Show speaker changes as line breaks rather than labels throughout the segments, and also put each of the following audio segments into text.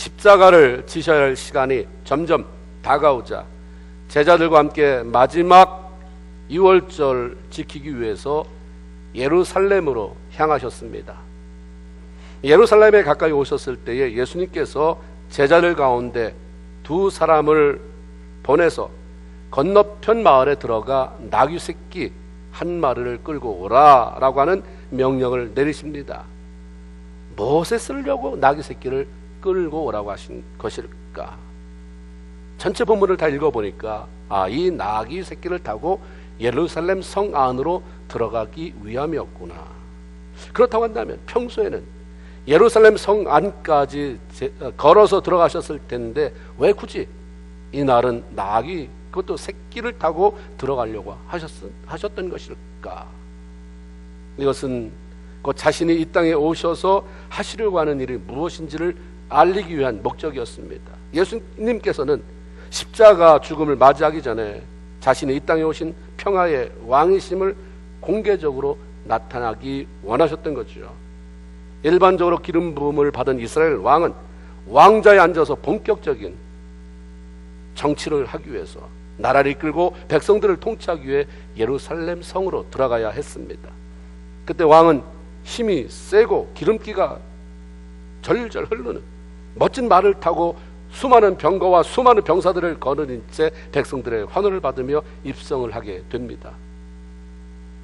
십자가를 지셔야 할 시간이 점점 다가오자 제자들과 함께 마지막 유월절 지키기 위해서 예루살렘으로 향하셨습니다. 예루살렘에 가까이 오셨을 때에 예수님께서 제자들 가운데 두 사람을 보내서 건너편 마을에 들어가 나귀 새끼 한 마리를 끌고 오라 라고 하는 명령을 내리십니다. 무엇에 쓰려고 나귀 새끼를 끌고 오라고 하신 것일까? 전체 본문을 다 읽어보니까 이 나귀 새끼를 타고 예루살렘 성 안으로 들어가기 위함이었구나. 그렇다고 한다면 평소에는 예루살렘 성 안까지 걸어서 들어가셨을 텐데 왜 굳이 이날은 나귀, 그것도 새끼를 타고 들어가려고 하셨던 것일까? 이것은 곧 자신이 이 땅에 오셔서 하시려고 하는 일이 무엇인지를 알리기 위한 목적이었습니다. 예수님께서는 십자가 죽음을 맞이하기 전에 자신이 이 땅에 오신 평화의 왕이심을 공개적으로 나타나기 원하셨던 거죠. 일반적으로 기름 부음을 받은 이스라엘 왕은 왕자에 앉아서 본격적인 정치를 하기 위해서 나라를 이끌고 백성들을 통치하기 위해 예루살렘 성으로 들어가야 했습니다. 그때 왕은 힘이 세고 기름기가 절절 흐르는 멋진 말을 타고 수많은 병거와 수많은 병사들을 거느린 채 백성들의 환호를 받으며 입성을 하게 됩니다.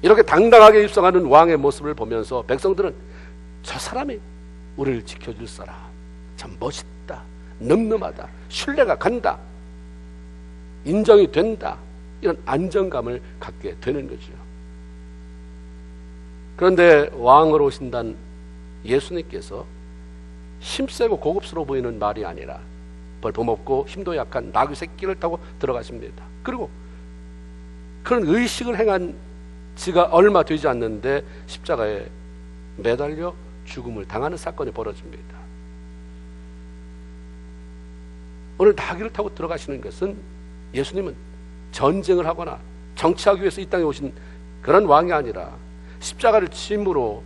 이렇게 당당하게 입성하는 왕의 모습을 보면서 백성들은 저 사람이 우리를 지켜줄 사람, 참 멋있다, 늠름하다, 신뢰가 간다, 인정이 된다, 이런 안정감을 갖게 되는 거죠. 그런데 왕으로 오신다는 예수님께서 힘세고 고급스러워 보이는 말이 아니라 벌품없고 힘도 약한 나귀 새끼를 타고 들어가십니다. 그리고 그런 의식을 행한 지가 얼마 되지 않는데 십자가에 매달려 죽음을 당하는 사건이 벌어집니다. 오늘 나귀를 타고 들어가시는 것은 예수님은 전쟁을 하거나 정치하기 위해서 이 땅에 오신 그런 왕이 아니라 십자가를 짐으로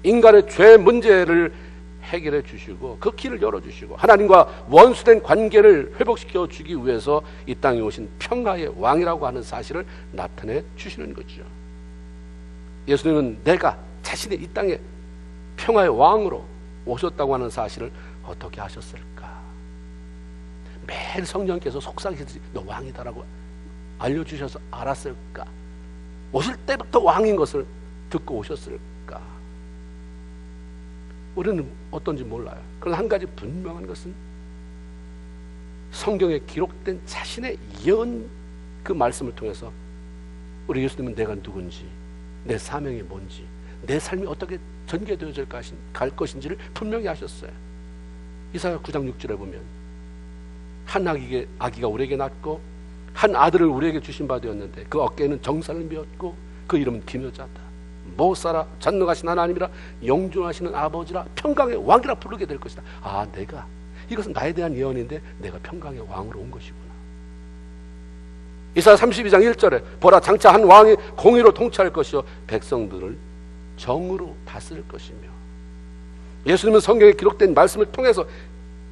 인간의 죄 문제를 해결해 주시고 그 길을 열어주시고 하나님과 원수된 관계를 회복시켜 주기 위해서 이 땅에 오신 평화의 왕이라고 하는 사실을 나타내 주시는 거죠. 예수님은 내가 자신이 이 땅에 평화의 왕으로 오셨다고 하는 사실을 어떻게 하셨을까? 매일 성령께서 속삭이듯이 너 왕이다라고 알려주셔서 알았을까? 오실 때부터 왕인 것을 듣고 오셨을까? 우리는 어떤지 몰라요. 그러나 한 가지 분명한 것은 성경에 기록된 자신의 예언 그 말씀을 통해서 우리 예수님은 내가 누군지, 내 사명이 뭔지, 내 삶이 어떻게 전개되어질 갈 것인지를 분명히 하셨어요. 이사야 9장 6절에 보면 한 아기가 우리에게 낳고 한 아들을 우리에게 주신 바 되었는데 그 어깨에는 정사를 메었고 그 이름은 기묘자다, 모사라, 전능하신 하나님이라, 영존하시는 아버지라, 평강의 왕이라 부르게 될 것이다. 내가 이것은 나에 대한 예언인데 내가 평강의 왕으로 온 것이구나. 이사야 32장 1절에 보라, 장차 한 왕이 공의로 통치할 것이요 백성들을 정으로 다스릴 것이며, 예수님은 성경에 기록된 말씀을 통해서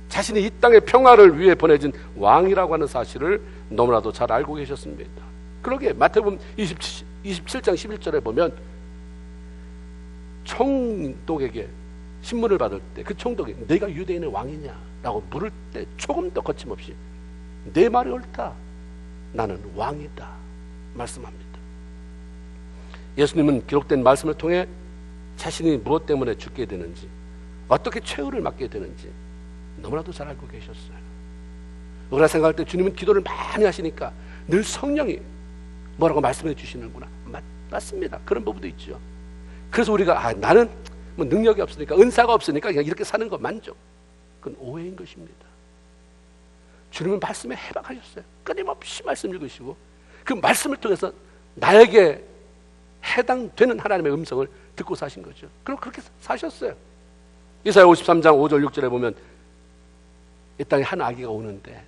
자신이 이 땅의 평화를 위해 보내진 왕이라고 하는 사실을 너무나도 잘 알고 계셨습니다. 그러기에 마태복음 27장 11절에 보면 총독에게 신문을 받을 때 그 총독이 내가 유대인의 왕이냐 라고 물을 때 조금 더 거침없이 내 말이 옳다, 나는 왕이다 말씀합니다. 예수님은 기록된 말씀을 통해 자신이 무엇 때문에 죽게 되는지, 어떻게 최후를 맞게 되는지 너무나도 잘 알고 계셨어요. 우리가 생각할 때 주님은 기도를 많이 하시니까 늘 성령이 뭐라고 말씀해 주시는구나. 맞습니다. 그런 부분도 있죠. 그래서 우리가 나는 뭐 능력이 없으니까, 은사가 없으니까 그냥 이렇게 사는 거 만족, 그건 오해인 것입니다. 주님은 말씀에 해박하셨어요. 끊임없이 말씀 읽으시고 그 말씀을 통해서 나에게 해당되는 하나님의 음성을 듣고 사신 거죠. 그럼 그렇게 사셨어요. 이사야 53장 5절 6절에 보면 이 땅에 한 아기가 오는데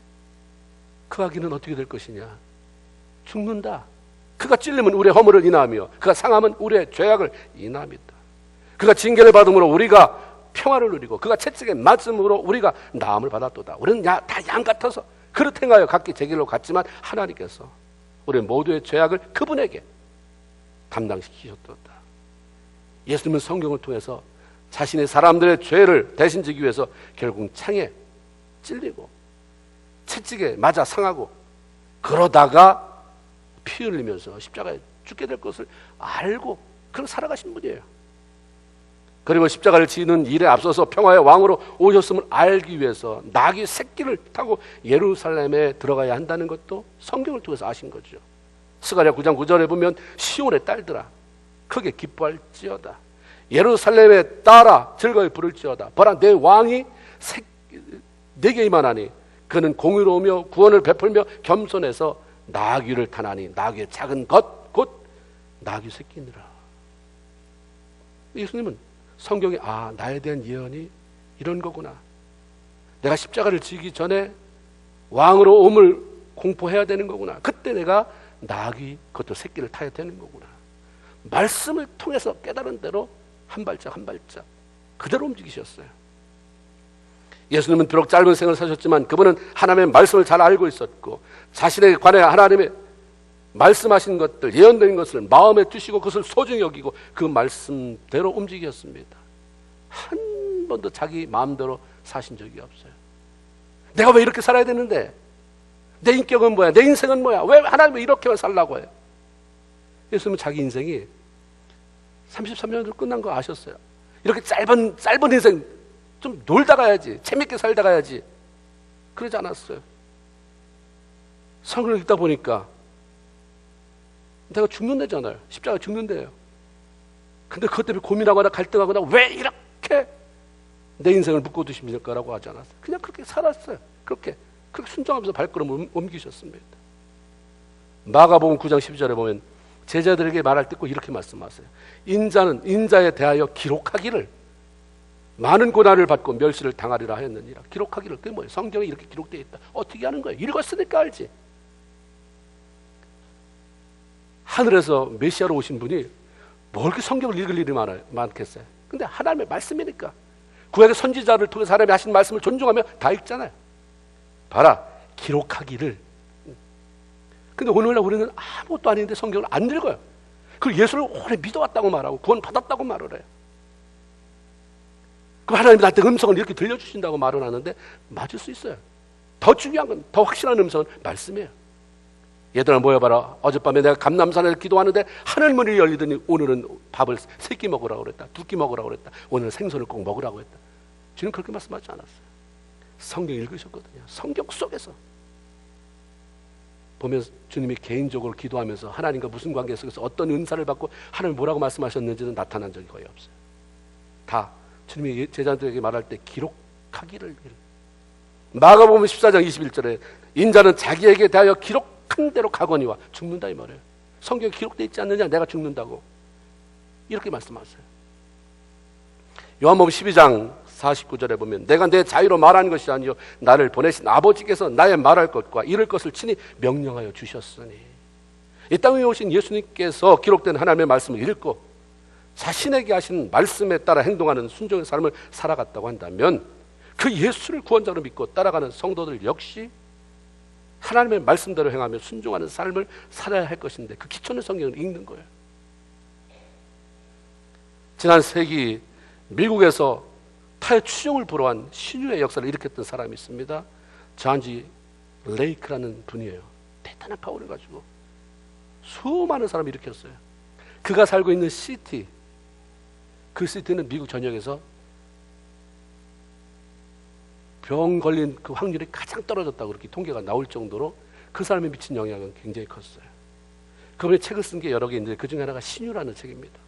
그 아기는 어떻게 될 것이냐? 죽는다. 그가 찔리면 우리의 허물을 인하하며 그가 상하면 우리의 죄악을 인하합니다. 그가 징계를 받음으로 우리가 평화를 누리고 그가 채찍에 맞음으로 우리가 나음을 받았도다. 우리는 다 양 같아서 그릇 행하여 각기 제 길로 갔지만 하나님께서 우리 모두의 죄악을 그분에게 담당시키셨도다. 예수님은 성경을 통해서 자신의 사람들의 죄를 대신 지기 위해서 결국 창에 찔리고 채찍에 맞아 상하고 그러다가 피 흘리면서 십자가에 죽게 될 것을 알고 그렇게 살아가신 분이에요. 그리고 십자가를 지는 일에 앞서서 평화의 왕으로 오셨음을 알기 위해서 나귀 새끼를 타고 예루살렘에 들어가야 한다는 것도 성경을 통해서 아신 거죠. 스가랴 9장 9절에 보면 시온의 딸들아 크게 기뻐할지어다. 예루살렘에 따라 즐거이 부를지어다. 보라 내 왕이 내게 임하나니 그는 공의로우며 구원을 베풀며 겸손해서 나귀를 타나니 나귀의 작은 것 곧 나귀 새끼니라. 예수님은 성경에 나에 대한 예언이 이런 거구나. 내가 십자가를 지기 전에 왕으로 옴을 공포해야 되는 거구나. 그때 내가 나귀 그것도 새끼를 타야 되는 거구나. 말씀을 통해서 깨달은 대로 한 발짝 한 발짝 그대로 움직이셨어요. 예수님은 비록 짧은 생을 사셨지만 그분은 하나님의 말씀을 잘 알고 있었고 자신에 관해 하나님의 말씀하신 것들, 예언된 것을 마음에 두시고 그것을 소중히 여기고 그 말씀대로 움직였습니다. 한 번도 자기 마음대로 사신 적이 없어요. 내가 왜 이렇게 살아야 되는데? 내 인격은 뭐야? 내 인생은 뭐야? 왜 하나님이 이렇게만 살라고 해요? 예수님은 자기 인생이 33년으로 끝난 거 아셨어요. 이렇게 짧은 인생 좀 놀다 가야지, 재밌게 살다 가야지 그러지 않았어요. 성경을 읽다 보니까 내가 죽는다잖아요. 십자가 죽는데요. 근데 그것 때문에 고민하거나 갈등하거나 왜 이렇게 내 인생을 묶어두십니까라고 하지 않았어요. 그냥 그렇게 살았어요. 그렇게 순종하면서 발걸음을 옮기셨습니다. 마가복음 9장 12절에 보면 제자들에게 말할 때 꼭 이렇게 말씀하세요. 인자에 대하여 기록하기를 많은 고난을 받고 멸시를 당하리라 하였느니라. 기록하기를 그게 뭐예요? 성경에 이렇게 기록되어 있다. 어떻게 하는 거예요? 읽었으니까 알지. 하늘에서 메시아로 오신 분이 뭐 이렇게 성경을 읽을 일이 많겠어요? 근데 하나님의 말씀이니까 구약의 선지자를 통해서 하나님이 하신 말씀을 존중하며 다 읽잖아요. 봐라, 기록하기를. 근데 오늘날 우리는 아무것도 아닌데 성경을 안 읽어요. 그리고 예수를 오래 믿어왔다고 말하고 구원 받았다고 말을 해요. 그럼 하나님이 나한테 음성을 이렇게 들려주신다고 말을 하는데 맞을 수 있어요. 더 중요한 건, 더 확실한 음성은 말씀이에요. 얘들아 모여봐라. 어젯밤에 내가 감람산에서 기도하는데 하늘문이 열리더니 오늘은 밥을 3끼 먹으라고 그랬다. 2끼 먹으라고 그랬다. 오늘은 생선을 꼭 먹으라고 했다. 주님 그렇게 말씀하지 않았어요. 성경 읽으셨거든요. 성경 속에서 보면 주님이 개인적으로 기도하면서 하나님과 무슨 관계 속에서 어떤 은사를 받고 하나님 뭐라고 말씀하셨는지는 나타난 적이 거의 없어요. 다 주님이 제자들에게 말할 때 기록하기를. 마가복음 14장 21절에 인자는 자기에게 대하여 기록한 대로 가거니와 죽는다 이 말이에요. 성경에 기록되어 있지 않느냐? 내가 죽는다고 이렇게 말씀하세요. 요한복음 12장 49절에 보면 내가 내 자유로 말하는 것이 아니요 나를 보내신 아버지께서 나의 말할 것과 이를 것을 친히 명령하여 주셨으니. 이 땅에 오신 예수님께서 기록된 하나님의 말씀을 읽고 자신에게 하신 말씀에 따라 행동하는 순종의 삶을 살아갔다고 한다면 그 예수를 구원자로 믿고 따라가는 성도들 역시 하나님의 말씀대로 행하며 순종하는 삶을 살아야 할 것인데 그 기초는 성경을 읽는 거예요. 지난 세기 미국에서 타의 추종을 불허한 신유의 역사를 일으켰던 사람이 있습니다. 잔지 레이크라는 분이에요. 대단한 파워를 가지고 수많은 사람을 일으켰어요. 그가 살고 있는 시티, 그 시티는 미국 전역에서 병 걸린 그 확률이 가장 떨어졌다고 그렇게 통계가 나올 정도로 그 사람이 미친 영향은 굉장히 컸어요. 그분이 책을 쓴 게 여러 개 있는데 그 중에 하나가 신유라는 책입니다.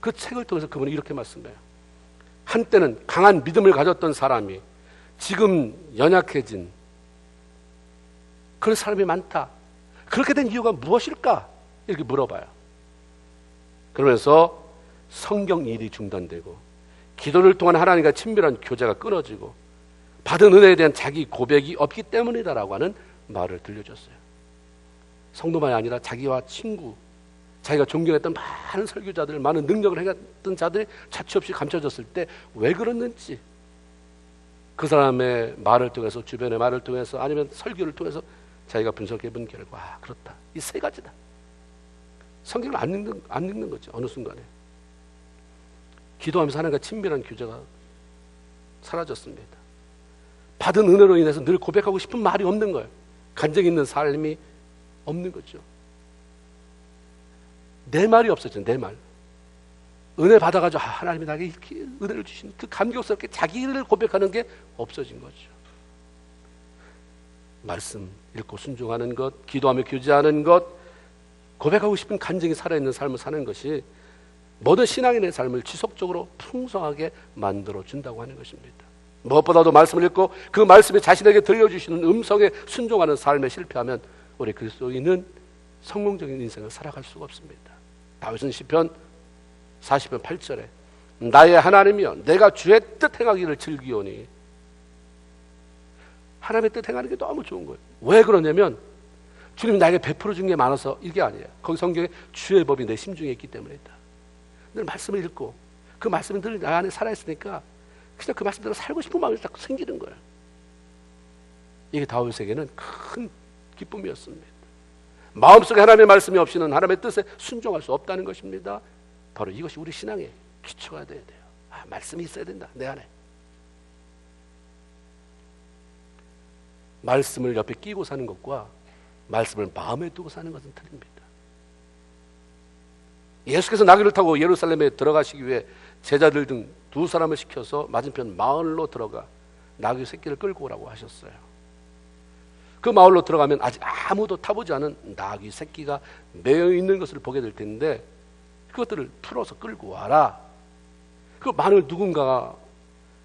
그 책을 통해서 그분이 이렇게 말씀해요. 한때는 강한 믿음을 가졌던 사람이 지금 연약해진 그런 사람이 많다. 그렇게 된 이유가 무엇일까? 이렇게 물어봐요. 그러면서 성경 일이 중단되고 기도를 통한 하나님과 친밀한 교제가 끊어지고 받은 은혜에 대한 자기 고백이 없기 때문이다라고 하는 말을 들려줬어요. 성도만이 아니라 자기와 친구, 자기가 존경했던 많은 설교자들, 많은 능력을 행했던 자들이 자취 없이 감춰졌을 때 왜 그랬는지, 그 사람의 말을 통해서, 주변의 말을 통해서, 아니면 설교를 통해서 자기가 분석해 본 결과, 그렇다. 이 세 가지다. 성경을 안 읽는 거죠. 어느 순간에 기도하면서 하나님과 친밀한 교제가 사라졌습니다. 받은 은혜로 인해서 늘 고백하고 싶은 말이 없는 거예요. 간증 있는 삶이 없는 거죠. 내 말이 없어져. 내 말. 은혜 받아가지고 하나님이 나에게 이렇게 은혜를 주신 그 감격스럽게 자기를 고백하는 게 없어진 거죠. 말씀 읽고 순종하는 것, 기도하며 교제하는 것, 고백하고 싶은 간증이 살아있는 삶을 사는 것이 모든 신앙인의 삶을 지속적으로 풍성하게 만들어준다고 하는 것입니다. 무엇보다도 말씀을 읽고 그 말씀이 자신에게 들려주시는 음성에 순종하는 삶에 실패하면 우리 그리스도인은 성공적인 인생을 살아갈 수가 없습니다. 다윗은 시편 40편 8절에 나의 하나님이여 내가 주의 뜻 행하기를 즐기오니, 하나님의 뜻 행하는 게 너무 좋은 거예요. 왜 그러냐면 주님이 나에게 베풀어 준 게 많아서 이게 아니에요. 거기 성경에 주의 법이 내 심중에 있기 때문이다. 늘 말씀을 읽고 그 말씀이 늘 나 안에 살아있으니까 그냥 그 말씀대로 살고 싶은 마음이 자꾸 생기는 거예요. 이게 다윗에게는 큰 기쁨이었습니다. 마음속에 하나님의 말씀이 없이는 하나님의 뜻에 순종할 수 없다는 것입니다. 바로 이것이 우리 신앙의 기초가 돼야 돼요. 말씀이 있어야 된다, 내 안에. 말씀을 옆에 끼고 사는 것과 말씀을 마음에 두고 사는 것은 틀립니다. 예수께서 나귀를 타고 예루살렘에 들어가시기 위해 제자들 등 두 사람을 시켜서 맞은편 마을로 들어가 나귀 새끼를 끌고 오라고 하셨어요. 그 마을로 들어가면 아직 아무도 타보지 않은 나귀 새끼가 매여 있는 것을 보게 될 텐데 그것들을 풀어서 끌고 와라. 그 만일 누군가가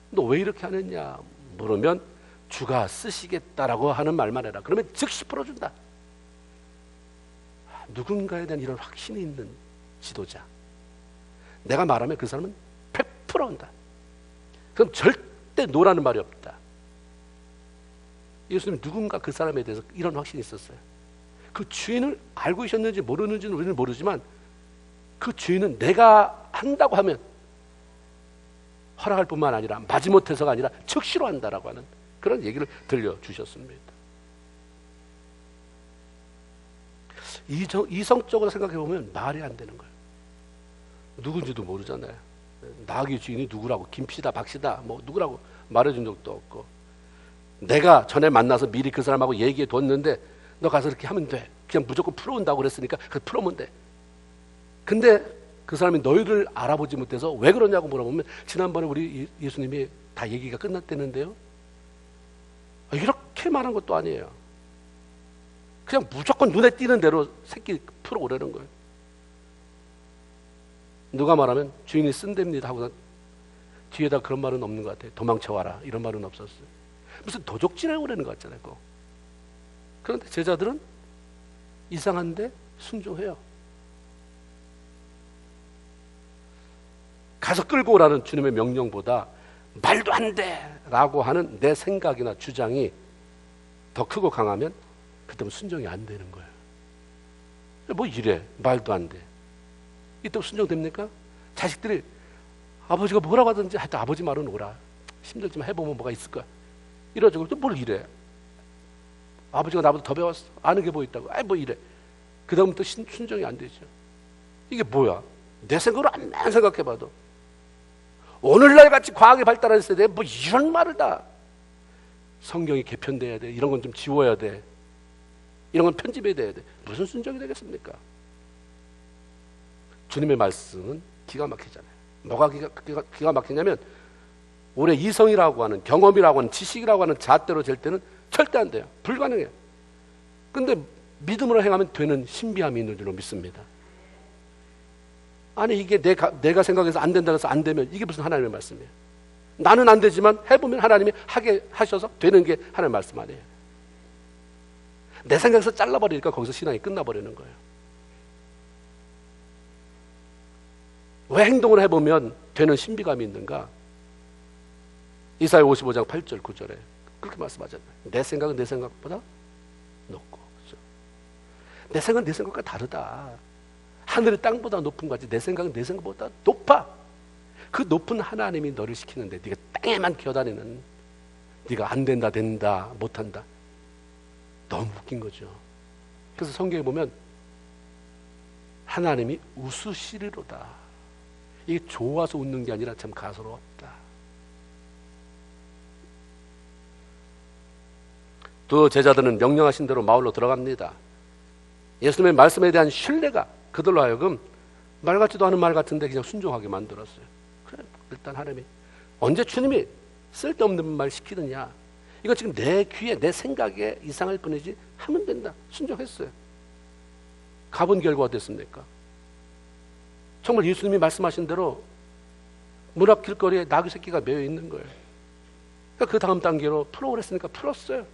너 왜 이렇게 하느냐 물으면 주가 쓰시겠다라고 하는 말만 해라. 그러면 즉시 풀어준다. 누군가에 대한 이런 확신이 있는 지도자, 내가 말하면 그 사람은 100% 한다. 그럼 절대 노라는 말이 없다. 예수님 누군가 그 사람에 대해서 이런 확신이 있었어요. 그 주인을 알고 계셨는지 모르는지는 우리는 모르지만 그 주인은 내가 한다고 하면 허락할 뿐만 아니라 마지못해서가 아니라 즉시로 한다라고 하는 그런 얘기를 들려주셨습니다. 이성적으로 생각해 보면 말이 안 되는 거예요. 누군지도 모르잖아요. 나귀 주인이 누구라고, 김씨다 박씨다 뭐 누구라고 말해준 적도 없고, 내가 전에 만나서 미리 그 사람하고 얘기해 뒀는데 너 가서 이렇게 하면 돼, 그냥 무조건 풀어온다고 그랬으니까 풀어오면 돼. 근데 그 사람이 너희를 알아보지 못해서 왜 그러냐고 물어보면 지난번에 우리 예수님이 다 얘기가 끝났다는데요. 이렇게 말한 것도 아니에요. 그냥 무조건 눈에 띄는 대로 새끼 풀어오라는 거예요. 누가 말하면 주인이 쓴답니다 하고 뒤에다 그런 말은 없는 것 같아요. 도망쳐와라 이런 말은 없었어요. 무슨 도적질해 오라는 것 같잖아요. 그런데 제자들은 이상한데 순종해요. 가서 끌고 오라는 주님의 명령보다 말도 안 돼 라고 하는 내 생각이나 주장이 더 크고 강하면 그때는 순종이 안 되는 거예요. 뭐 이래 말도 안 돼. 이때 순종됩니까? 자식들이 아버지가 뭐라고 하든지 하여튼 아버지 말은 오라. 힘들지만 해보면 뭐가 있을 거야. 이러죠. 또 뭘 이래. 아버지가 나보다 더 배웠어. 아는 게 뭐 있다고. 뭐 이래. 그 다음부터 순종이 안 되죠. 이게 뭐야? 내 생각으로 안 생각해봐도 오늘날 같이 과학이 발달했을 때 뭐 이런 말을 다 성경이 개편돼야 돼. 이런 건 좀 지워야 돼. 이런 건 편집해야 돼. 무슨 순종이 되겠습니까? 주님의 말씀은 기가 막히잖아요. 뭐가 기가 막히냐면 우리의 이성이라고 하는, 경험이라고 하는, 지식이라고 하는 잣대로 잴 때는 절대 안 돼요. 불가능해요. 근데 믿음으로 행하면 되는 신비함이 있는 줄로 믿습니다. 아니 이게 내가 생각해서 안 된다고 해서 안 되면 이게 무슨 하나님의 말씀이에요. 나는 안 되지만 해보면 하나님이 하게 하셔서 되는 게 하나님의 말씀 아니에요. 내 생각에서 잘라버리니까 거기서 신앙이 끝나버리는 거예요. 왜 행동을 해보면 되는 신비감이 있는가? 이사야 55장 8절 9절에 그렇게 말씀하잖아요. 내 생각은 내 생각보다 높고, 그렇죠? 내 생각은 내 생각과 다르다. 하늘이 땅보다 높은 거지. 내 생각은 내 생각보다 높아. 그 높은 하나님이 너를 시키는데 네가 땅에만 기어다니는, 네가 안 된다 된다 못한다. 너무 웃긴 거죠. 그래서 성경에 보면 하나님이 웃으시리로다. 이게 좋아서 웃는 게 아니라 참 가소롭다. 두 제자들은 명령하신 대로 마을로 들어갑니다. 예수님의 말씀에 대한 신뢰가 그들로 하여금 말 같지도 않은 말 같은데 그냥 순종하게 만들었어요. 그래, 일단 하나님이 언제 주님이 쓸데없는 말 시키느냐, 이거 지금 내 귀에 내 생각에 이상할 뿐이지 하면 된다. 순종했어요. 가본 결과가 됐습니까? 정말 예수님이 말씀하신 대로 문 앞 길거리에 나귀 새끼가 매여 있는 거예요. 그러니까 그 다음 단계로 풀어 그랬으니까 풀었어요.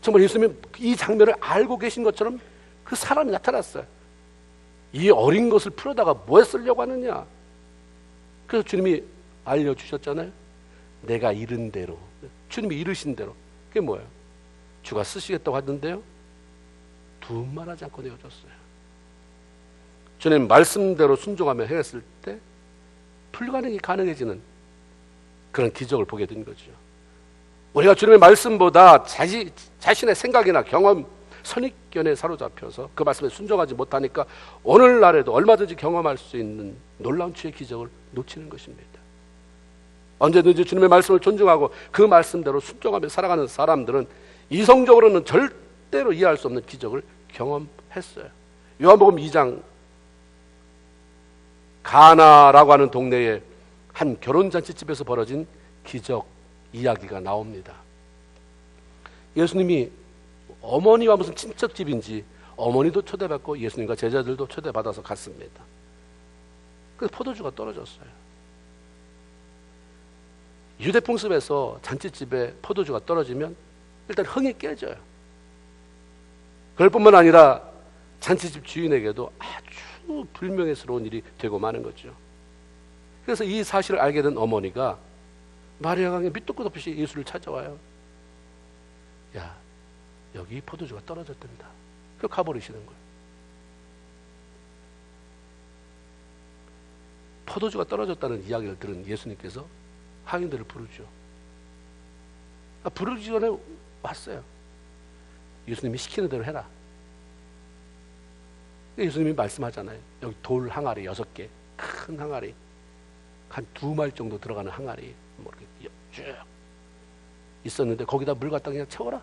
정말 예수님이 이 장면을 알고 계신 것처럼 그 사람이 나타났어요. 이 어린 것을 풀어다가 뭐에 쓰려고 하느냐. 그래서 주님이 알려주셨잖아요. 내가 이른 대로, 주님이 이르신 대로. 그게 뭐예요? 주가 쓰시겠다고 하던데요, 두말하지 않고 내어줬어요. 주님 말씀대로 순종하며 행했을 때 불가능이 가능해지는 그런 기적을 보게 된 거죠. 우리가 주님의 말씀보다 자신의 생각이나 경험, 선입견에 사로잡혀서 그 말씀에 순종하지 못하니까 오늘날에도 얼마든지 경험할 수 있는 놀라운 주의 기적을 놓치는 것입니다. 언제든지 주님의 말씀을 존중하고 그 말씀대로 순종하며 살아가는 사람들은 이성적으로는 절대로 이해할 수 없는 기적을 경험했어요. 요한복음 2장 가나라고 하는 동네에 한 결혼잔치집에서 벌어진 기적 이야기가 나옵니다. 예수님이 어머니와 무슨 친척집인지 어머니도 초대받고 예수님과 제자들도 초대받아서 갔습니다. 그래서 포도주가 떨어졌어요. 유대 풍습에서 잔치집에 포도주가 떨어지면 일단 흥이 깨져요. 그럴 뿐만 아니라 잔치집 주인에게도 아주 불명예스러운 일이 되고 마는 거죠. 그래서 이 사실을 알게 된 어머니가 마리아가 밑도 끝 없이 예수를 찾아와요. 야, 여기 포도주가 떨어졌단다. 그 가버리시는 거예요. 포도주가 떨어졌다는 이야기를 들은 예수님께서 하인들을 부르죠. 부르기 전에 왔어요. 예수님이 시키는 대로 해라. 예수님이 말씀하잖아요. 여기 돌 항아리 6개, 큰 항아리, 한 2마일 정도 들어가는 항아리 뭐 이렇게 쭉 있었는데 거기다 물 갖다 그냥 채워라.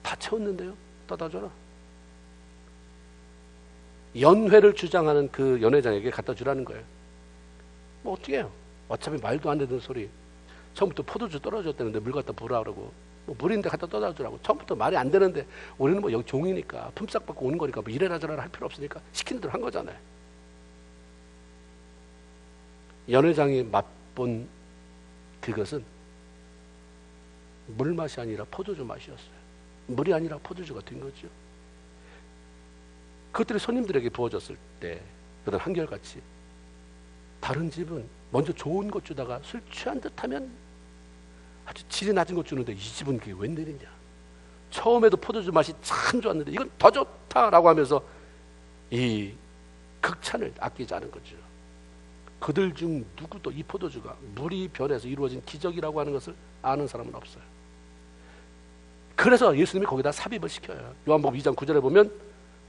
다 채웠는데요. 떠다 줘라. 연회를 주장하는 그 연회장에게 갖다 주라는 거예요. 뭐 어떻게 해요? 어차피 말도 안 되는 소리. 처음부터 포도주 떨어졌다는데 물 갖다 부으라 그러고, 뭐 물인데 갖다 떠다 주라고. 처음부터 말이 안 되는데 우리는 뭐 여기 종이니까 품삯 받고 오는 거니까 뭐 이래라 저래라 할 필요 없으니까 시키는 대로 한 거잖아요. 연회장이 맛본 그것은 물 맛이 아니라 포도주 맛이었어요. 물이 아니라 포도주가 된 거죠. 그것들이 손님들에게 부어졌을 때 그런 한결같이 다른 집은 먼저 좋은 것 주다가 술 취한 듯하면 아주 질이 낮은 것 주는데 이 집은 그게 웬일이냐. 처음에도 포도주 맛이 참 좋았는데 이건 더 좋다라고 하면서 이 극찬을 아끼지 않은 거죠. 그들 중 누구도 이 포도주가 물이 변해서 이루어진 기적이라고 하는 것을 아는 사람은 없어요. 그래서 예수님이 거기다 삽입을 시켜요. 요한복음 2장 9절에 보면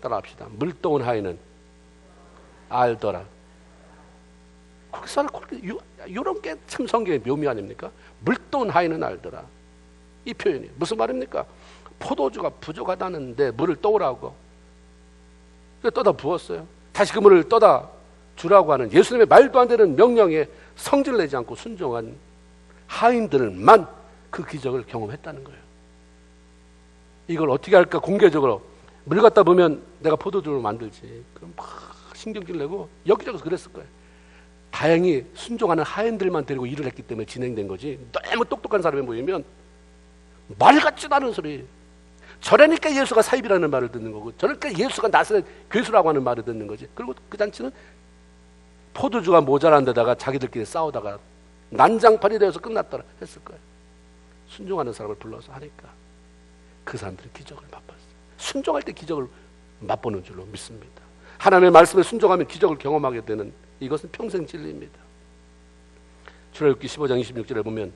따라합시다. 물동은 하인은 알더라. 거기서 이런 게 참 성경의 묘미 아닙니까? 물동은 하인은 알더라. 이 표현이 무슨 말입니까? 포도주가 부족하다는데 물을 떠오라고. 떠다 부었어요. 다시 그 물을 떠다 주라고 하는 예수님의 말도 안 되는 명령에 성질 내지 않고 순종한 하인들만 그 기적을 경험했다는 거예요. 이걸 어떻게 할까? 공개적으로 물 갖다 보면 내가 포도주를 만들지. 그럼 막 신경질 내고 여기저기서 그랬을 거예요. 다행히 순종하는 하인들만 데리고 일을 했기 때문에 진행된 거지. 너무 똑똑한 사람이 모이면 말 같지도 않은 소리. 저러니까 예수가 사입이라는 말을 듣는 거고, 저러니까 예수가 나서는 괴수라고 하는 말을 듣는 거지. 그리고 그 잔치는 포도주가 모자란 데다가 자기들끼리 싸우다가 난장판이 되어서 끝났더라 했을 거예요. 순종하는 사람을 불러서 하니까 그 사람들은 기적을 맛봤어요. 순종할 때 기적을 맛보는 줄로 믿습니다. 하나님의 말씀에 순종하면 기적을 경험하게 되는 이것은 평생 진리입니다. 출애굽기 15장 26절에 보면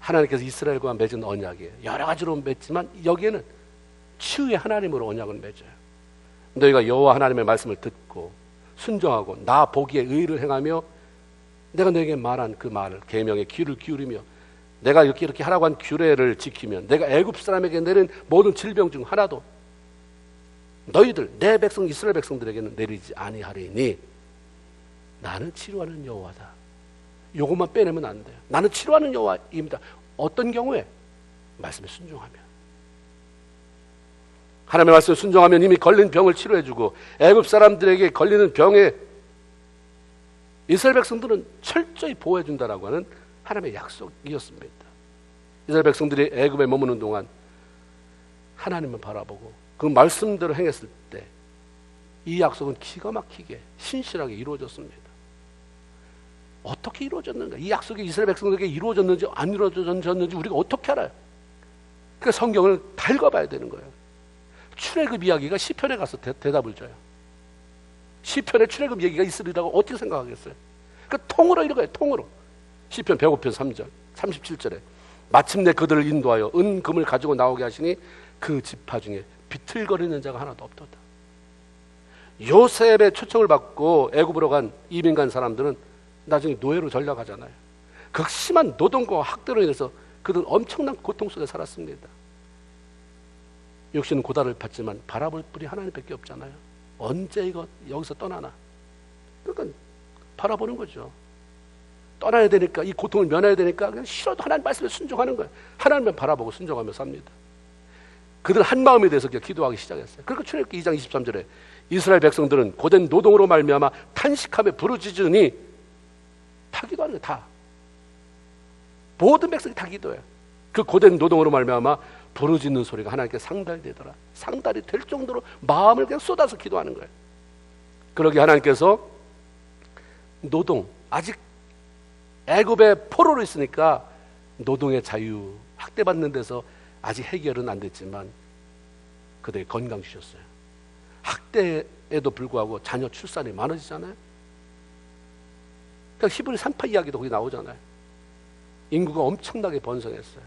하나님께서 이스라엘과 맺은 언약이에요. 여러 가지로 맺지만 여기에는 치유의 하나님으로 언약을 맺어요. 너희가 여호와 하나님의 말씀을 듣고 순종하고 나 보기에 의를 행하며 내가 너에게 말한 그 말을 계명에 귀를 기울이며 내가 이렇게 하라고 한 규례를 지키면 내가 애굽 사람에게 내린 모든 질병 중 하나도 너희들 내 백성 이스라엘 백성들에게는 내리지 아니하리니 나는 치료하는 여호와다. 요것만 빼내면 안 돼요. 나는 치료하는 여호와입니다. 어떤 경우에? 말씀에 순종하면. 하나님의 말씀에 순종하면 이미 걸린 병을 치료해주고 애굽 사람들에게 걸리는 병에 이스라엘 백성들은 철저히 보호해준다라고 하는 하나님의 약속이었습니다. 이스라엘 백성들이 애굽에 머무는 동안 하나님을 바라보고 그 말씀대로 행했을 때 이 약속은 기가 막히게 신실하게 이루어졌습니다. 어떻게 이루어졌는가? 이 약속이 이스라엘 백성들에게 이루어졌는지 안 이루어졌는지 우리가 어떻게 알아요? 그러니까 성경을 다 읽어봐야 되는 거예요. 출애굽 이야기가 시편에 가서 대답을 줘요. 시편에 출애굽 얘기가 있으리라고 어떻게 생각하겠어요? 그러니까 통으로 읽어요. 통으로. 시편 105편 3절 37절에 마침내 그들을 인도하여 은금을 가지고 나오게 하시니 그 지파 중에 비틀거리는 자가 하나도 없도다. 요셉의 초청을 받고 애굽으로 간 이민 간 사람들은 나중에 노예로 전락하잖아요. 극심한 노동과 학대로 인해서 그들은 엄청난 고통 속에 살았습니다. 육신은 고달을 받지만 바라볼 분이 하나님밖에 없잖아요. 언제 여기서 떠나나? 그러니까 바라보는 거죠. 떠나야 되니까, 이 고통을 면해야 되니까 그냥 싫어도 하나님 말씀에 순종하는 거예요. 하나님만 바라보고 순종하며 삽니다. 그들 한 마음에 대해서 기도하기 시작했어요. 그러니까 출애굽기 2장 23절에 이스라엘 백성들은 고된 노동으로 말미암아 탄식하며 부르짖으니 다 기도하는 거예요. 다. 모든 백성이 다 기도해요. 그 고된 노동으로 말미암아 부르짖는 소리가 하나님께 상달되더라. 상달이 될 정도로 마음을 그냥 쏟아서 기도하는 거예요. 그러기 하나님께서 노동, 아직 애굽의 포로로 있으니까 노동의 자유, 학대받는 데서 아직 해결은 안 됐지만 그들의 건강 주셨어요. 학대에도 불구하고 자녀 출산이 많아지잖아요. 그러니까 히브리 산파 이야기도 거기 나오잖아요. 인구가 엄청나게 번성했어요.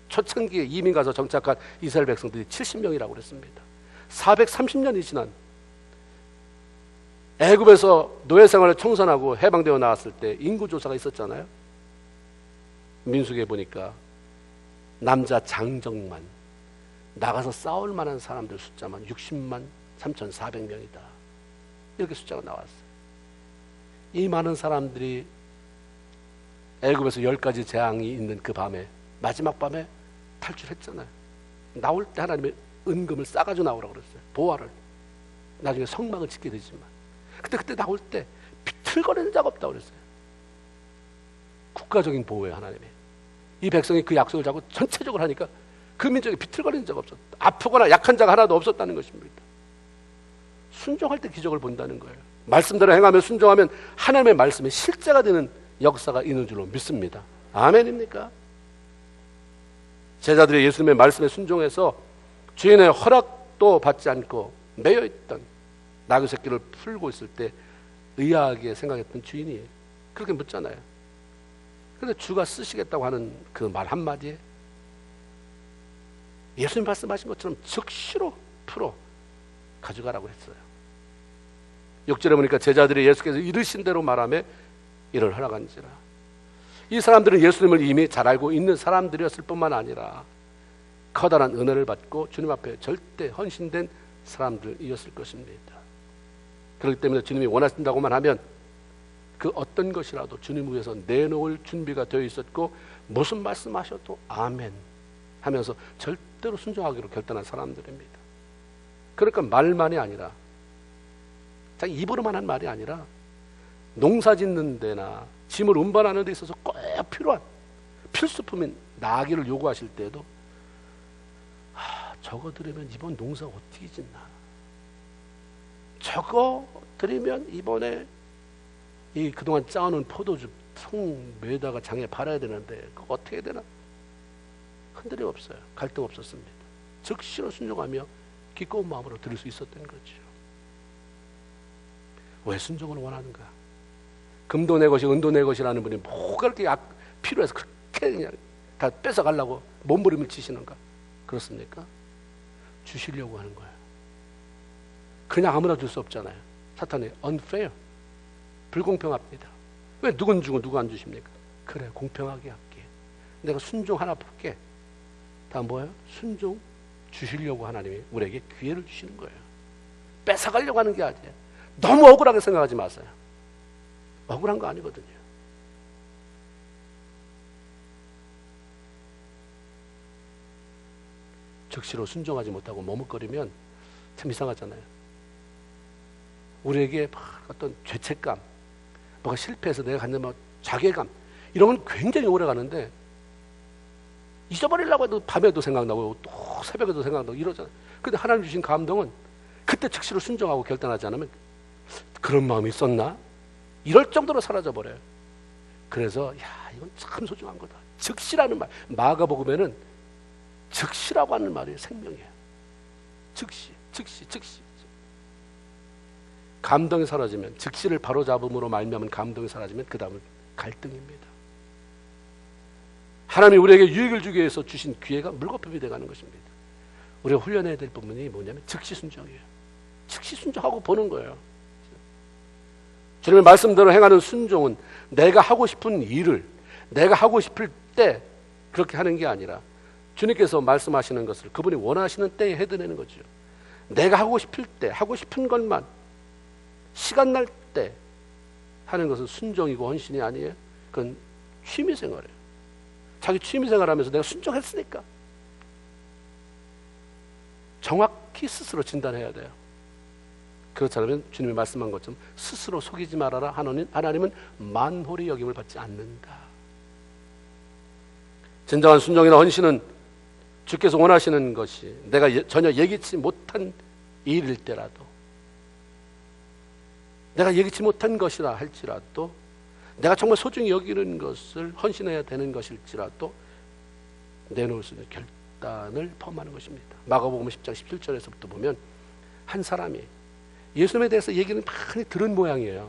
초창기에 이민 가서 정착한 이스라엘 백성들이 70명이라고 그랬습니다. 430년이 지난 애굽에서 노예 생활을 청산하고 해방되어 나왔을 때 인구조사가 있었잖아요. 민수기에 보니까 남자 장정만 나가서 싸울 만한 사람들 숫자만 60만 3,400명이다. 이렇게 숫자가 나왔어요. 이 많은 사람들이 애굽에서 10가지 재앙이 있는 그 밤에, 마지막 밤에 탈출했잖아요. 나올 때 하나님의 은금을 싸가지고 나오라고 그랬어요. 보화를. 나중에 성막을 짓게 되지만 그때 나올 때 비틀거리는 자가 없다고 그랬어요. 국가적인 보호예요, 하나님이. 이 백성이 그 약속을 잡고 전체적으로 하니까 그 민족이 비틀거리는 자가 없었다. 아프거나 약한 자가 하나도 없었다는 것입니다. 순종할 때 기적을 본다는 거예요. 말씀대로 행하며 순종하면 하나님의 말씀이 실제가 되는 역사가 있는 줄로 믿습니다. 아멘입니까? 제자들이 예수님의 말씀에 순종해서 주인의 허락도 받지 않고 매여있던 나귀 새끼를 풀고 있을 때 의아하게 생각했던 주인이 그렇게 묻잖아요. 그런데 주가 쓰시겠다고 하는 그 말 한마디에 예수님 말씀하신 것처럼 즉시로 풀어 가져가라고 했어요. 6절에 보니까 제자들이 예수께서 이르신 대로 말하며 이를 허락한지라. 이 사람들은 예수님을 이미 잘 알고 있는 사람들이었을 뿐만 아니라 커다란 은혜를 받고 주님 앞에 절대 헌신된 사람들이었을 것입니다. 그렇기 때문에 주님이 원하신다고만 하면 그 어떤 것이라도 주님 위해서 내놓을 준비가 되어 있었고 무슨 말씀하셔도 아멘 하면서 절대로 순종하기로 결단한 사람들입니다. 그러니까 말만이 아니라 자기 입으로만 한 말이 아니라 농사 짓는 데나 짐을 운반하는 데 있어서 꼭 필요한 필수품인 나귀를 요구하실 때에도 저거 드리면 이번 농사 어떻게 짓나, 저거 드리면 이번에 이 그동안 짜놓은 포도주 통 매다가 장에 팔아야 되는데 그거 어떻게 해야 되나, 흔들림 없어요. 갈등 없었습니다. 즉시로 순종하며 기꺼운 마음으로 드릴 수 있었던 거죠. 왜 순종을 원하는가? 금도 내 것이 은도 내 것이라는 분이 뭐가 그렇게 필요해서 그렇게 그냥 다 뺏어가려고 몸부림을 치시는가? 그렇습니까? 주시려고 하는 거예요. 그냥 아무나 줄 수 없잖아요. 사탄이 unfair, 불공평합니다. 왜 누군 주고 누구 안 주십니까? 그래, 공평하게 할게. 내가 순종 하나 볼게. 다 뭐예요? 순종 주시려고 하나님이 우리에게 기회를 주시는 거예요. 뺏어가려고 하는 게 아니에요. 너무 억울하게 생각하지 마세요. 억울한 거 아니거든요. 즉시로 순종하지 못하고 머뭇거리면 참 이상하잖아요. 우리에게 막 어떤 죄책감, 뭐가 실패해서 내가 갖는 막 자괴감, 이런 건 굉장히 오래 가는데, 잊어버리려고 해도 밤에도 생각나고 또 새벽에도 생각나고 이러잖아요. 근데 하나님 주신 감동은 그때 즉시로 순종하고 결단하지 않으면 그런 마음이 있었나? 이럴 정도로 사라져버려요. 그래서 야, 이건 참 소중한 거다. 즉시라는 말, 마가복음에는 즉시라고 하는 말이 생명이에요. 즉시. 감동이 사라지면, 즉시를 바로잡음으로 말미암은 감동이 사라지면 그 다음은 갈등입니다. 하나님이 우리에게 유익을 주기 위해서 주신 기회가 물거품이 되어가는 것입니다. 우리가 훈련해야 될 부분이 뭐냐면 즉시 순종이에요. 즉시 순종하고 보는 거예요. 주님의 말씀대로 행하는 순종은 내가 하고 싶은 일을 내가 하고 싶을 때 그렇게 하는 게 아니라 주님께서 말씀하시는 것을 그분이 원하시는 때에 해드리는 거죠. 내가 하고 싶을 때 하고 싶은 것만 시간 날 때 하는 것은 순종이고 헌신이 아니에요. 그건 취미생활이에요. 자기 취미생활하면서 내가 순종했으니까 정확히 스스로 진단해야 돼요. 그렇지 않으면 주님이 말씀한 것처럼 스스로 속이지 말아라. 하나님은 만홀히 여김을 받지 않는다. 진정한 순종이나 헌신은 주께서 원하시는 것이 내가 전혀 예기치 못한 일일 때라도, 내가 예기치 못한 것이라 할지라도, 내가 정말 소중히 여기는 것을 헌신해야 되는 것일지라도 내놓을 수 있는 결단을 포함하는 것입니다. 마가복음 10장 17절에서부터 보면 한 사람이 예수님에 대해서 얘기는 많이 들은 모양이에요.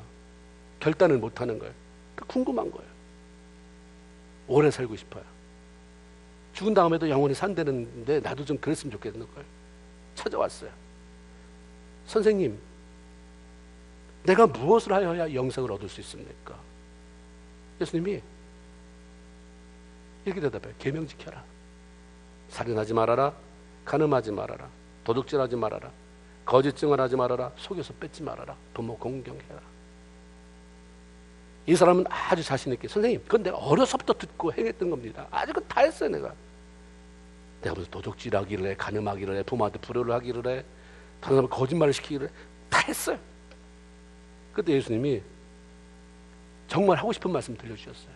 결단을 못하는 거예요. 궁금한 거예요. 오래 살고 싶어요. 죽은 다음에도 영원히 산다는데 나도 좀 그랬으면 좋겠는 거예요. 찾아왔어요. 선생님, 내가 무엇을 하여야 영생을 얻을 수 있습니까? 예수님이 이렇게 대답해요. 계명 지켜라. 살인하지 말아라. 간음하지 말아라. 도둑질하지 말아라. 거짓 증언하지 말아라. 속여서 뺏지 말아라. 부모 공경해라. 이 사람은 아주 자신 있게, 선생님, 그건 내가 어려서부터 듣고 행했던 겁니다. 아주 그건 다 했어요. 내가 무슨 도둑질하기를 해, 간음하기를 해, 부모한테 불효를 하기를 해, 다른 사람 거짓말을 시키기를 해, 다 했어요. 그때 예수님이 정말 하고 싶은 말씀 들려주셨어요.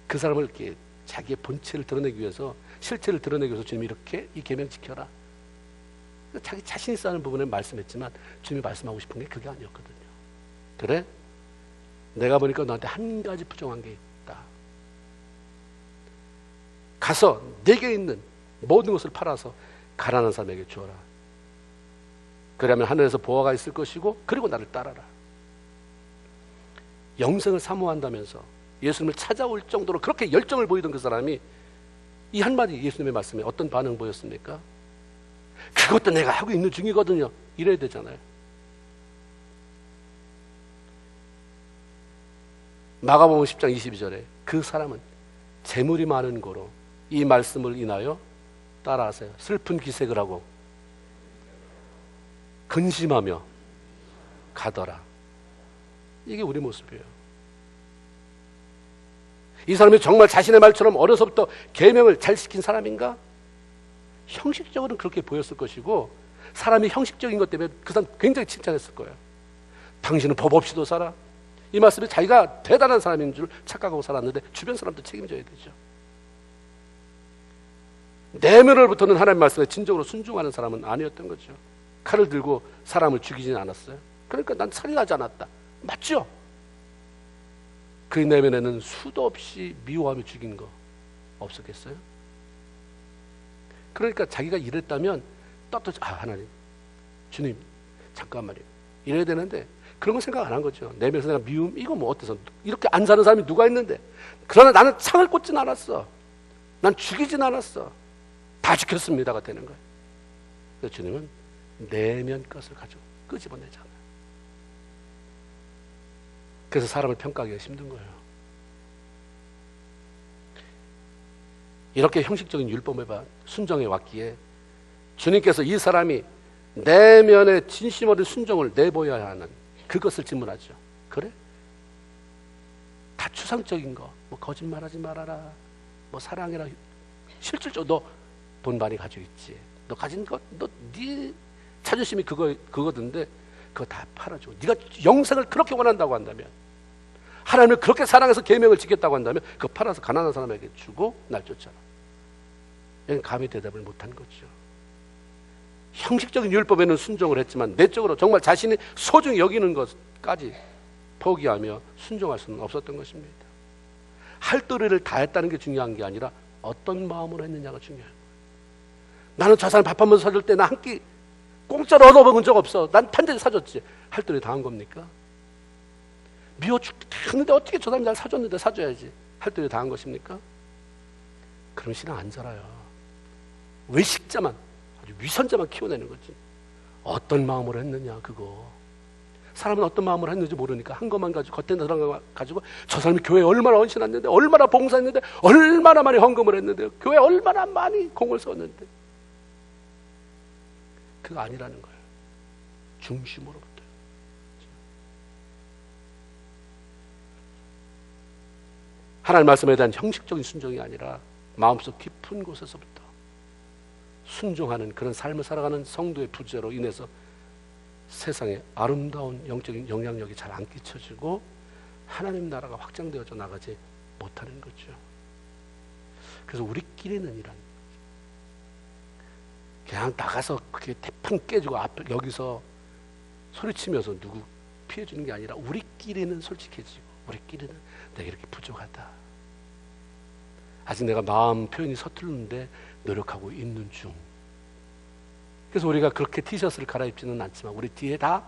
그 사람을 이렇게 자기의 본체를 드러내기 위해서, 실체를 드러내기 위해서 주님이 이렇게 이 계명 지켜라. 자기 자신 있어 하는 부분을 말씀했지만 주님이 말씀하고 싶은 게 그게 아니었거든요. 그래? 내가 보니까 너한테 한 가지 부정한 게 있다. 가서 내게 있는 모든 것을 팔아서 가난한 사람에게 주어라. 그러면 하늘에서 보화가 있을 것이고 그리고 나를 따라라. 영생을 사모한다면서 예수님을 찾아올 정도로 그렇게 열정을 보이던 그 사람이 이 한마디 예수님의 말씀에 어떤 반응 보였습니까? 그것도 내가 하고 있는 중이거든요. 이래야 되잖아요. 마가복음 10장 22절에 그 사람은 재물이 많은 고로 이 말씀을 인하여 따라하세요. 슬픈 기색을 하고 근심하며 가더라. 이게 우리 모습이에요. 이 사람이 정말 자신의 말처럼 어려서부터 계명을 잘 지킨 사람인가? 형식적으로는 그렇게 보였을 것이고, 사람이 형식적인 것 때문에 그 사람 굉장히 칭찬했을 거예요. 당신은 법 없이도 살아. 이 말씀이 자기가 대단한 사람인 줄 착각하고 살았는데 주변 사람도 책임져야 되죠. 내면으로부터는 하나님 말씀에 진정으로 순종하는 사람은 아니었던 거죠. 칼을 들고 사람을 죽이지는 않았어요. 그러니까 난 살인하지 않았다. 맞죠? 그 내면에는 수도 없이 미워하며 죽인 거 없었겠어요? 그러니까 자기가 이랬다면 떳떳이, 하나님, 주님, 잠깐만요. 이래야 되는데 그런 거 생각 안 한 거죠. 내면에서 내가 미움 이거 뭐 어때서 이렇게 안 사는 사람이 누가 있는데. 그러나 나는 창을 꽂진 않았어. 난 죽이진 않았어. 다 지켰습니다가 되는 거예요. 그래서 주님은 내면 것을 가지고 끄집어내잖아요. 그래서 사람을 평가하기가 힘든 거예요. 이렇게 형식적인 율법에 순종해 왔기에 주님께서 이 사람이 내면의 진심 어린 순종을 내보여야 하는 그것을 질문하죠. 그래? 다 추상적인 거, 뭐 거짓말하지 말아라, 뭐 사랑해라. 실질적으로 너 돈 많이 가지고 있지. 너 가진 것, 너 네 자존심이 그거던데 그거 다 팔아줘. 네가 영생을 그렇게 원한다고 한다면, 하나님을 그렇게 사랑해서 계명을 지켰다고 한다면 그거 팔아서 가난한 사람에게 주고 날 쫓아라. 여기는 감히 대답을 못한 거죠. 형식적인 율법에는 순종을 했지만 내적으로 정말 자신이 소중히 여기는 것까지 포기하며 순종할 수는 없었던 것입니다. 할도리를 다했다는 게 중요한 게 아니라 어떤 마음으로 했느냐가 중요해요. 나는 저 사람 밥 한 번 사줄 때 나 한 끼 공짜로 얻어먹은 적 없어. 난 탄전히 사줬지. 할도리 다 한 겁니까? 미워 죽겠는데 어떻게 저 사람 날 사줬는데 사줘야지. 할도리 다 한 것입니까? 그럼 신앙 안 자라요. 외식자만, 아주 위선자만 키워내는 거지. 어떤 마음으로 했느냐 그거. 사람은 어떤 마음으로 했는지 모르니까 한 것만 가지고, 겉에 사람 가지고 저 사람이 교회에 얼마나 헌신했는데, 얼마나 봉사했는데, 얼마나 많이 헌금을 했는데, 교회에 얼마나 많이 공을 썼는데. 그거 아니라는 거예요. 중심으로부터. 하나님 말씀에 대한 형식적인 순종이 아니라 마음속 깊은 곳에서부터 순종하는 그런 삶을 살아가는 성도의 부재로 인해서 세상에 아름다운 영적인 영향력이 잘 안 끼쳐지고 하나님 나라가 확장되어져 나가지 못하는 거죠. 그래서 우리끼리는 이란, 그냥 나가서 그게 태풍 깨지고 앞에 여기서 소리치면서 누구 피해주는 게 아니라 우리끼리는 솔직해지고, 우리끼리는 내가 이렇게 부족하다, 아직 내가 마음 표현이 서투른데 노력하고 있는 중. 그래서 우리가 그렇게 티셔츠를 갈아입지는 않지만 우리 뒤에 다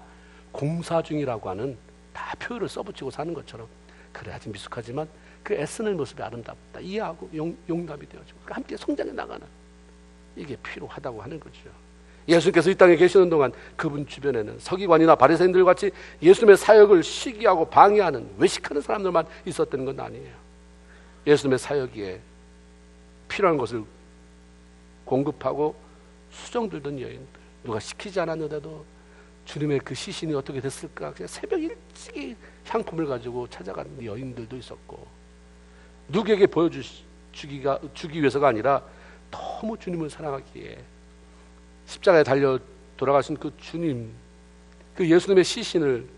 공사 중이라고 하는 다 표현을 써붙이고 사는 것처럼, 그래 아직 미숙하지만 그 애쓰는 모습이 아름답다, 이해하고 용납이 되어지고 함께 성장해 나가는, 이게 필요하다고 하는 거죠. 예수님께서 이 땅에 계시는 동안 그분 주변에는 서기관이나 바리새인들 같이 예수님의 사역을 시기하고 방해하는, 외식하는 사람들만 있었던 건 아니에요. 예수님의 사역에 필요한 것을 공급하고 수정들던 여인들, 누가 시키지 않았는데도 주님의 그 시신이 어떻게 됐을까, 그냥 새벽 일찍이 향품을 가지고 찾아가는 여인들도 있었고, 누구에게 보여주기 위해서가 아니라 너무 주님을 사랑하기에 십자가에 달려 돌아가신 그 주님, 그 예수님의 시신을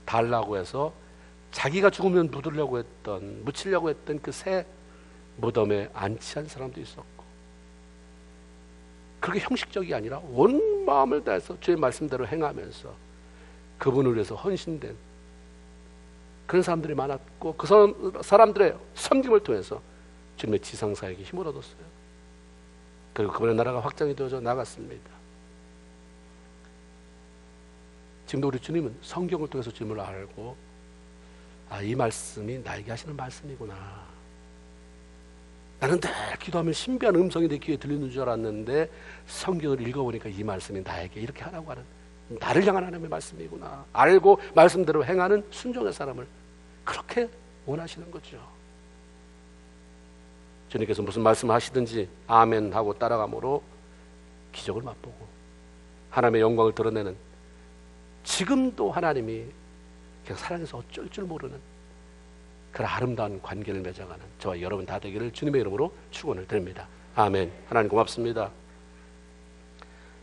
달라고 해서 자기가 죽으면 묻히려고 했던 그 새 무덤에 안치한 사람도 있었고, 그렇게 형식적이 아니라 온 마음을 다해서 주의 말씀대로 행하면서 그분을 위해서 헌신된 그런 사람들이 많았고, 그 사람들의 섬김을 통해서 주님의 지상사역에 힘을 얻었어요. 그리고 그분의 나라가 확장이 되어져 나갔습니다. 지금도 우리 주님은 성경을 통해서 주님을 알고, 아, 이 말씀이 나에게 하시는 말씀이구나. 나는 늘 기도하면 신비한 음성이 내 귀에 들리는 줄 알았는데 성경을 읽어보니까 이 말씀이 나에게 이렇게 하라고 하는, 나를 향한 하나님의 말씀이구나 알고 말씀대로 행하는 순종의 사람을 그렇게 원하시는 거죠. 주님께서 무슨 말씀하시든지 아멘 하고 따라감으로 기적을 맛보고 하나님의 영광을 드러내는, 지금도 하나님이 그냥 사랑해서 어쩔 줄 모르는 그런 아름다운 관계를 맺어가는 저와 여러분 다 되기를 주님의 이름으로 축원을 드립니다. 아멘. 하나님 고맙습니다.